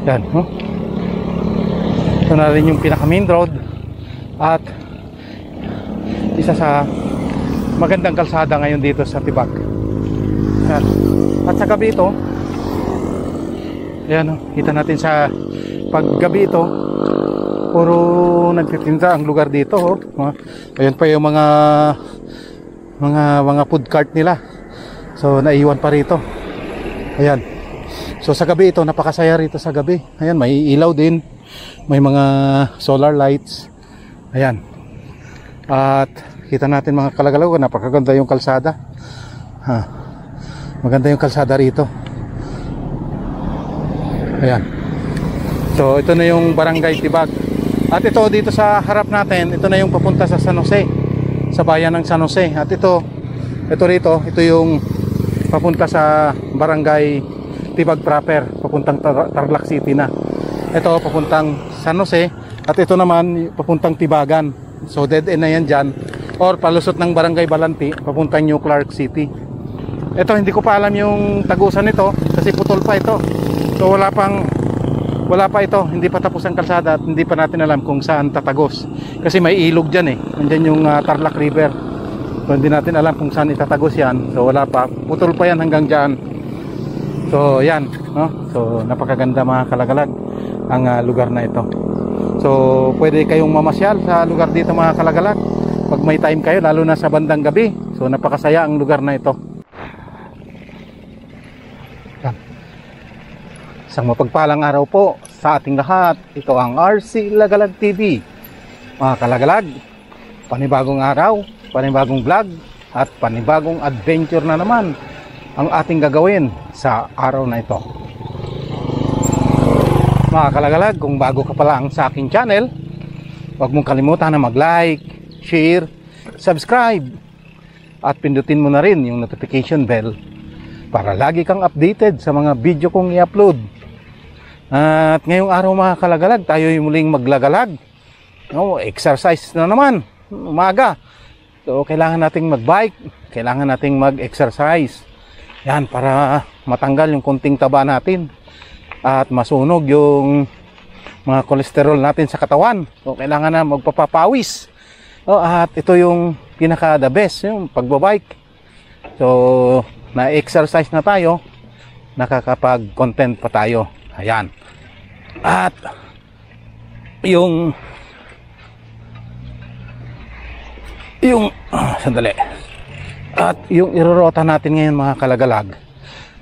Yan, no? Ito na rin yung pinaka main road at isa sa magandang kalsada ngayon dito sa Tibag. Yan. At sa gabi ito, yan, no? Kita natin sa paggabi ito, puro nagtitinda ang lugar dito, oh. Ayan pa yung mga food cart nila. So naiwan pa rito. Ayan. So sa gabi ito, napakasaya rito sa gabi. Ayan, may ilaw din. May mga solar lights. Ayan. At kita natin mga kalagalaw, napakaganda yung kalsada. Maganda yung kalsada rito. Ayan. So ito na yung Barangay Tibag. At ito dito sa harap natin, ito na yung papunta sa San Jose, sa bayan ng San Jose. At ito rito, ito yung papunta sa Barangay Tibag proper, papuntang Tarlac City na. Ito papuntang San Jose at ito naman papuntang Tibagan. So dead end na yan dyan, or palusot ng Barangay Balanti papuntang New Clark City. Ito hindi ko pa alam yung tagusan nito kasi putol pa ito. So wala pa ito, hindi pa tapos ang kalsada at hindi pa natin alam kung saan tatagos. Kasi may ilog dyan eh, nandyan yung Tarlac River. So hindi natin alam kung saan itatagos yan. So wala pa, putol pa yan hanggang dyan. So yan, no? So napakaganda mga kalagalag ang lugar na ito. So pwede kayong mamasyal sa lugar dito mga kalagalag pag may time kayo, lalo na sa bandang gabi. So napakasaya ang lugar na ito. Yan. Isang mapagpalang araw po sa ating lahat. Ito ang RC Lagalag TV. Mga kalagalag, panibagong araw, panibagong vlog at panibagong adventure na naman ang ating gagawin sa araw na ito. Mga kalagalag, kung bago ka pa lang sa aking channel, huwag mong kalimutan na mag-like, share, subscribe at pindutin mo na rin yung notification bell para lagi kang updated sa mga video kong i-upload. At ngayong araw mga kalagalag, tayo yung muling maglagalag. Exercise na naman, umaga. So kailangan nating mag-bike, kailangan nating mag-exercise. Yan, para matanggal yung konting taba natin at masunog yung mga kolesterol natin sa katawan. So kailangan na magpapapawis. At ito yung pinaka the best, yung pagbabike. So na-exercise na tayo, nakakapag-content pa tayo. Ayan. At yung sandali. At yung irorota natin ngayon mga kalagalag,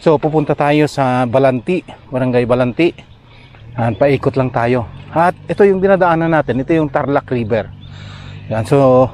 so pupunta tayo sa Balanti, Barangay Balanti. Paikot lang tayo. At ito yung dinadaanan natin, ito yung Tarlac River. Yan, so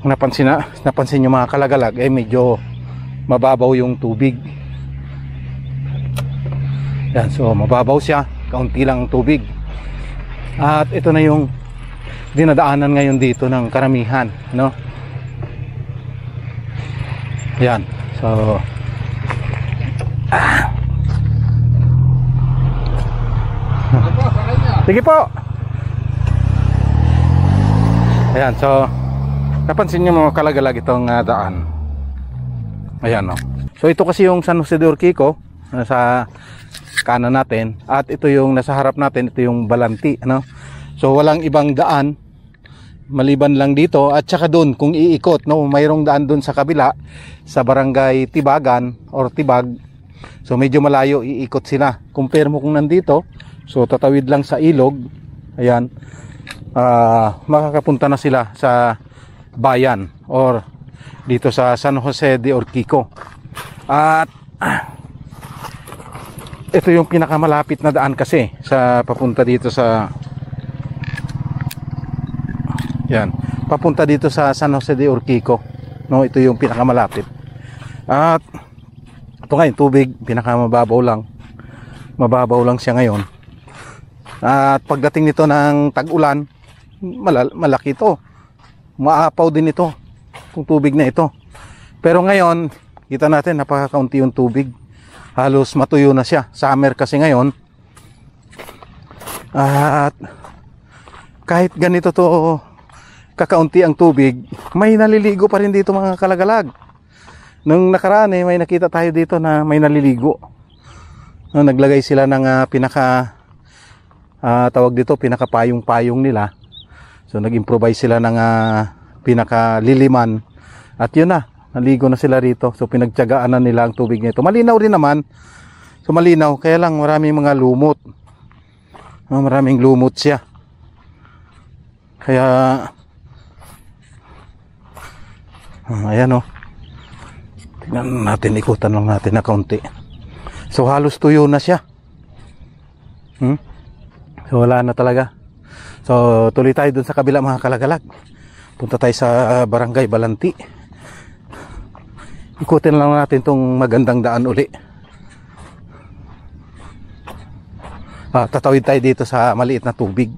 kung napansin nyo mga kalagalag, medyo mababaw yung tubig. Yan, so mababaw siya, kaunti lang ang tubig. At ito na yung dinadaanan ngayon dito ng karamihan, no? Yan, so sige po. Ayan, so napansin nyo mga kalagalag itong daan. Ayan, no? So ito kasi yung San Jose de Urquico, sa kanan natin, at ito yung nasa harap natin, ito yung Balanti, ano? So walang ibang daan maliban lang dito at saka doon kung iikot, no, mayroong daan doon sa kabila sa Barangay Tibagan or Tibag. So medyo malayo, iikot sila. Compare mo kung nandito, so tatawid lang sa ilog. Ayan, makakapunta na sila sa bayan or dito sa San Jose de Urquico. At ito yung pinakamalapit na daan kasi sa papunta dito sa yan, papunta dito sa San Jose de Urquico, no? Ito yung pinakamalapit. At ito nga yung tubig, pinakamababaw lang. Mababaw lang siya ngayon. At pagdating nito ng tag-ulan, malaki ito. Maapaw din ito, yung tubig na ito. Pero ngayon, kita natin napakakaunti yung tubig. Halos matuyo na siya. Summer kasi ngayon. At kahit ganito to kakaunti ang tubig, may naliligo pa rin dito mga kalagalag. Nung nakaraan may nakita tayo dito na may naliligo. Naglagay sila ng pinaka tawag dito, pinakapayong-payong nila. So nag-improvise sila ng pinakaliliman. At yun na, naligo na sila rito. So pinagtiyagaan na nila ang tubig nito. Malinaw rin naman. So malinaw, kaya lang maraming mga lumot. Maraming lumot siya. Kaya ayan o. Tingnan natin, ikutan lang natin na kaunti. So halos tuyo na siya. So wala na talaga. So tuloy tayo dun sa kabila mga kalagalag. Punta tayo sa Barangay Balanti. Ikutin lang natin tong magandang daan uli. Tatawid tayo dito sa maliit na tubig.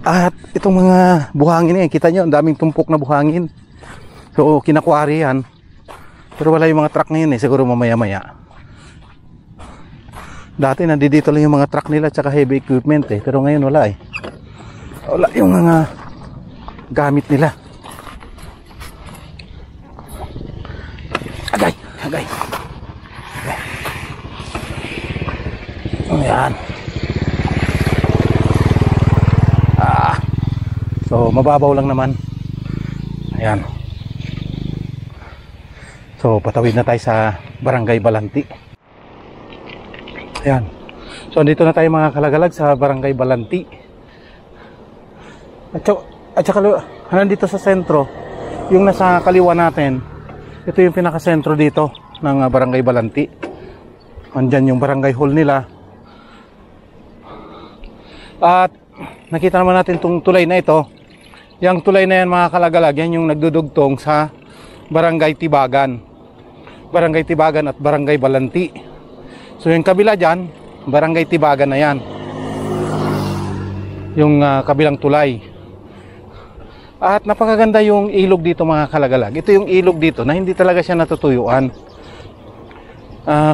At itong mga buhangin kita nyo, ang daming tumpok na buhangin. So kinakuari yan. Pero wala yung mga truck ngayon siguro mamaya maya. Dati nandito lang yung mga truck nila tsaka heavy equipment pero ngayon wala wala yung mga gamit nila. Agay. Ayan. So mababaw lang naman. Ayan. So patawid na tayo sa Barangay Balanti. Ayan. So dito na tayo mga kalagalag sa Barangay Balanti. At saka nandito sa sentro, yung nasa kaliwa natin, ito yung pinakasentro dito ng Barangay Balanti. Andyan yung barangay hall nila. At nakita naman natin itong tulay na ito. Yung tulay na yan mga kalagalag, yan yung nagdudugtong sa Barangay Tibagan. Barangay Tibagan at Barangay Balanti. So yung kabila dyan, Barangay Tibagan na yan. Yung kabilang tulay. At napakaganda yung ilog dito mga kalagalag. Ito yung ilog dito na hindi talaga siya natutuyuan.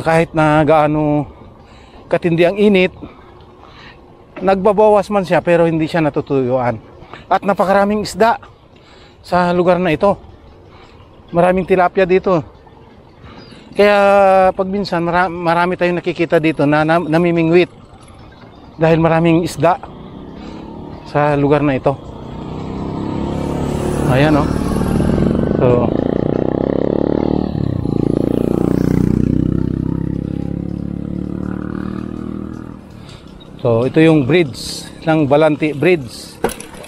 Kahit na gaano katindi ang init, nagbabawas man siya pero hindi siya natutuyuan. At napakaraming isda sa lugar na ito. Maraming tilapia dito. Kaya pag minsan marami tayong nakikita dito na namimingwit dahil maraming isda sa lugar na ito. Ayan o. So ito yung bridge ng Balanti Bridge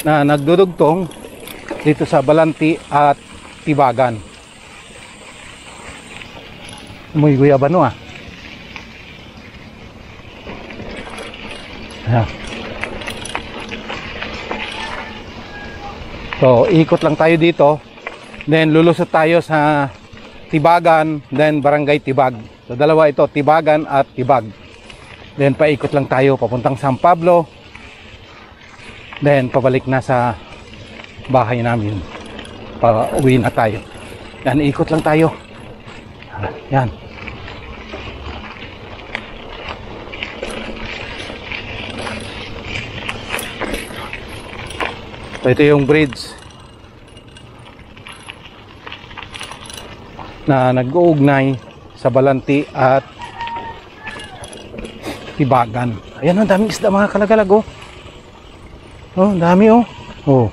na nagdudugtong dito sa Balanti at Tibagan. Muy guyabano Ayan. So ikot lang tayo dito, then lulusot tayo sa Tibagan, then Barangay Tibag. So dalawa ito, Tibagan at Tibag. Then paikot lang tayo papuntang San Pablo. Then pabalik na sa bahay namin. Pauwi na tayo. Yan, ikot lang tayo. Yan. So ito yung bridge na nag-uugnay sa Balanti at Tibagan. Ayan, ang daming isda mga kalagalag oh, dami oh.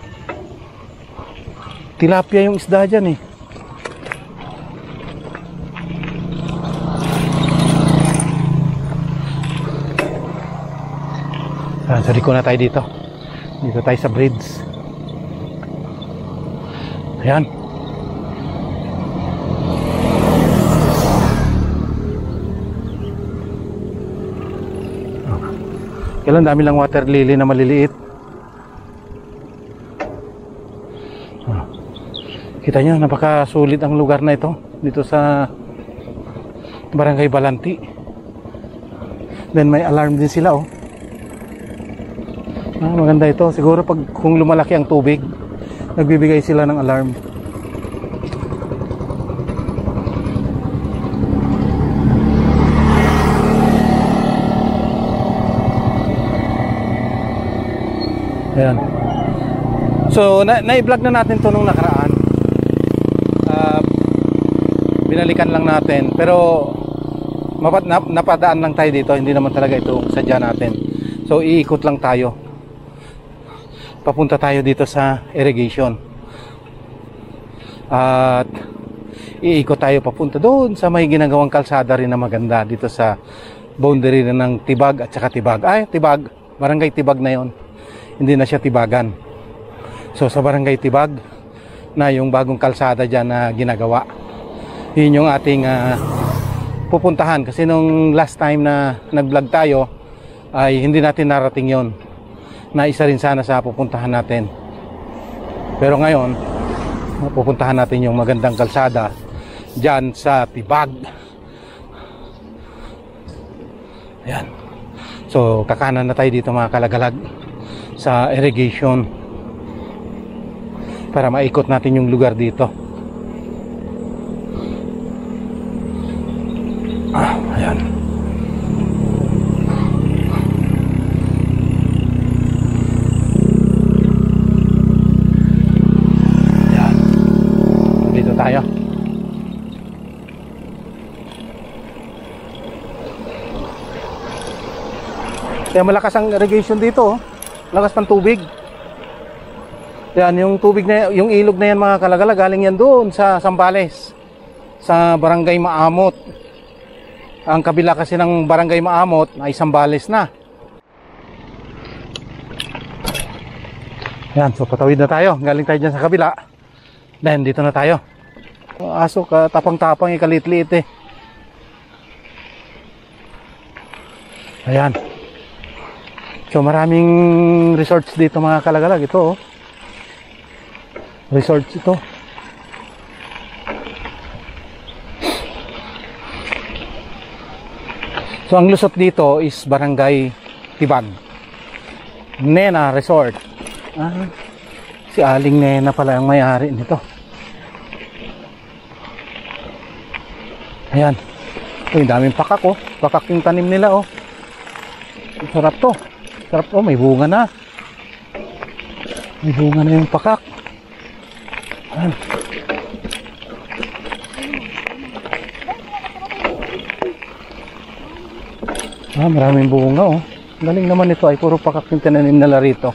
Tilapia yung isda dyan Sorry ko na tayo dito. Dito tayo sa bridge. Ayan. Kailan dami lang water lily na maliliit. Kita nyo, napakasulit ang lugar na ito dito sa Barangay Balanti. Then may alarm din sila maganda ito. Siguro pag kung lumalaki ang tubig, nagbibigay sila ng alarm. Ayan. So, na-vlog na natin to nung nakaraan. Binalik binalikan lang natin, pero napadaan lang tayo dito, hindi naman talaga ito sadya natin. So iikot lang tayo, papunta tayo dito sa irrigation at iikot tayo papunta doon sa may ginagawang kalsada rin na maganda dito sa boundary ng Tibag at saka Tibag. Tibag, barangay Tibag na yon, hindi na siya Tibagan. So sa barangay Tibag na yung bagong kalsada dyan na ginagawa, yun yung ating pupuntahan. Kasi nung last time na nag-vlog tayo ay hindi natin narating yon, na isa rin sana sa pupuntahan natin. Pero ngayon pupuntahan natin yung magandang kalsada dyan sa Tibag. Ayan. So kakanan na tayo dito mga kalagalag sa irrigation para maikot natin yung lugar dito. Ayan. Ayan. Dito tayo. Kaya malakas ang irrigation dito, oh. Lakas pang tubig. Yan, yung tubig na, yung ilog na yan mga kalagala, galing yan doon sa Zambales, sa barangay Maamot. Ang kabila kasi ng barangay Maamot ay Zambales na. Yan, so patawid na tayo. Galing tayo dyan sa kabila. Then dito na tayo. Aso ka, tapang-tapang, ikalit-liit eh. Ayan. So maraming resorts dito mga kalagalag. Ito, oh. Resorts ito. So ang lusot dito is barangay Tibag, Nena Resort. Si Aling Nena pala ang may-ari nito. Ayan. Uy, daming pakak, oh. Pakak yung tanim nila, oh. Sarap to. Sarap, oh, may bunga na. May bunga na yung pakak. Ayan. Maraming bunga, oh. Galing naman ito, ay puro pakak yung tinanim nila rito.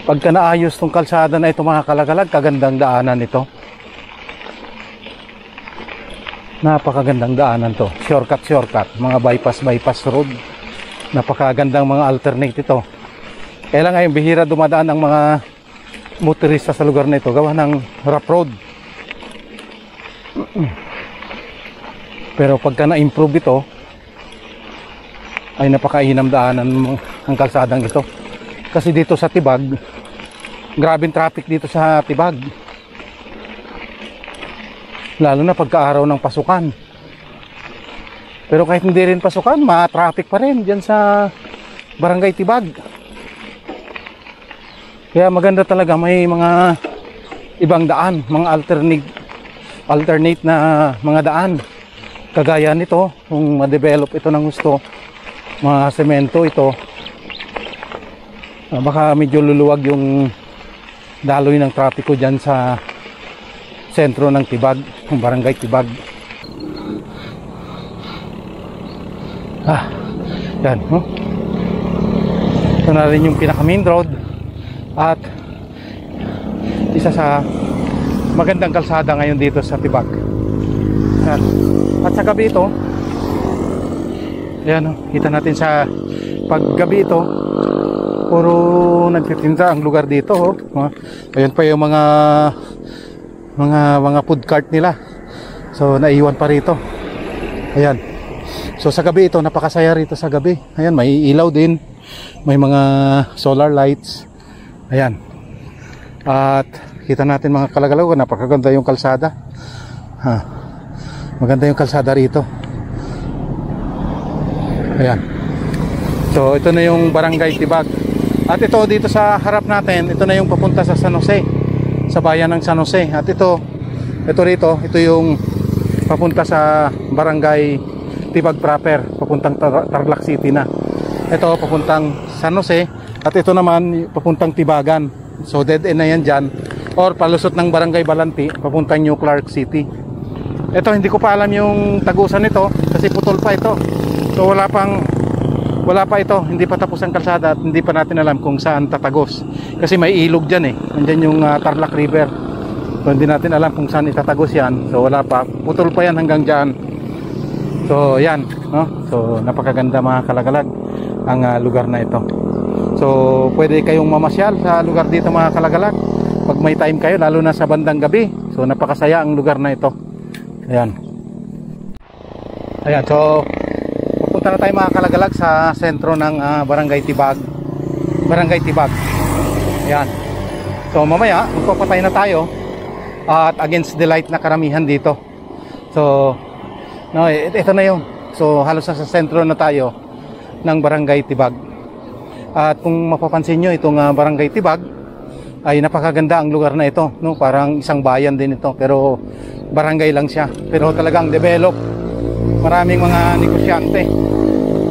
Pagka naayos tong kalsada na ito mga kalagalag, kagandang daanan ito. Napakagandang daanan to. Shortcut, mga bypass road. Napakagandang mga alternate ito. Kaya lang ngayon bihira dumadaan ang mga motorista sa lugar na ito, gawa ng rough road. Pero pagka na-improve ito, ay napakainam daanan ang kalsadang ito. Kasi dito sa Tibag, grabing traffic dito sa Tibag. Lalo na pagka-araw ng pasukan. Pero kahit hindi rin pasukan, ma-traffic pa rin dyan sa barangay Tibag. Kaya maganda talaga, may mga ibang daan, mga alternate na mga daan. Kagaya nito, kung ma-develop ito ng gusto, mga semento ito, baka medyo luluwag yung daloy ng trapiko dyan sa sentro ng Tibag, ng barangay Tibag. Yan, no? Ito na rin yung pinaka main road at isa sa magandang kalsada ngayon dito sa Tibag. Yan. At sa gabi ito, ayan, no? Kita natin sa paggabi ito, puro nagtitinda ang lugar dito, oh. Ayun pa yung mga food cart nila. So naiwan pa rito. Ayan. So sa gabi ito, napakasaya rito sa gabi. Ayan, may ilaw din. May mga solar lights. Ayan. At kita natin mga kalagalaw, napakaganda yung kalsada. Maganda yung kalsada rito. Ayan. So ito na yung barangay Tibag. At ito dito sa harap natin, ito na yung papunta sa San Jose, sa bayan ng San Jose. At ito rito, ito yung papunta sa barangay Tibag proper, papuntang Tarlac City na. Ito papuntang San Jose At ito naman papuntang Tibagan. So dead end na yan dyan. Or palusot ng Barangay Balanti papuntang New Clark City. Ito hindi ko pa alam yung tagusan nito kasi putol pa ito. So wala pa ito, hindi pa tapos ang kalsada at hindi pa natin alam kung saan tatagos. Kasi may ilog dyan eh. Nandiyan yung Tarlac River. So hindi natin alam kung saan itatagos yan. So wala pa, putol pa yan hanggang dyan. So yan, no? So napakaganda mga kalagalag ang lugar na ito. So pwede kayong mamasyal sa lugar dito mga kalagalag pag may time kayo, lalo na sa bandang gabi. So napakasaya ang lugar na ito. Ayan. Ayan, so pupunta na tayo mga kalagalag sa sentro ng Barangay Tibag. Barangay Tibag. Ayan. So mamaya magpapatay na tayo at against the light na karamihan dito. So no, ito na yun. So halos sa sentro na tayo ng Barangay Tibag. At kung mapapansin nyo, itong Barangay Tibag ay napakaganda ang lugar na ito, no? Parang isang bayan din ito, pero barangay lang siya. Pero talagang develop. Maraming mga negosyante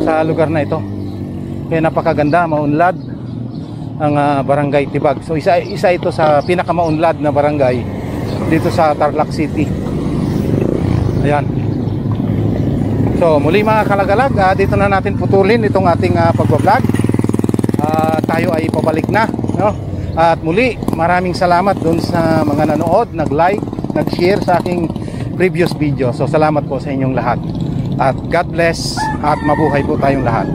sa lugar na ito. Kaya napakaganda, maunlad ang Barangay Tibag. So isa ito sa pinakamaunlad na barangay dito sa Tarlac City. Ayan. So muli mga kalagalag, dito na natin putulin itong ating pagbablog. Tayo ay pabalik na, no? At muli maraming salamat dun sa mga nanood, nag-like, nag-share sa aking previous video. So salamat po sa inyong lahat. At God bless at mabuhay po tayong lahat.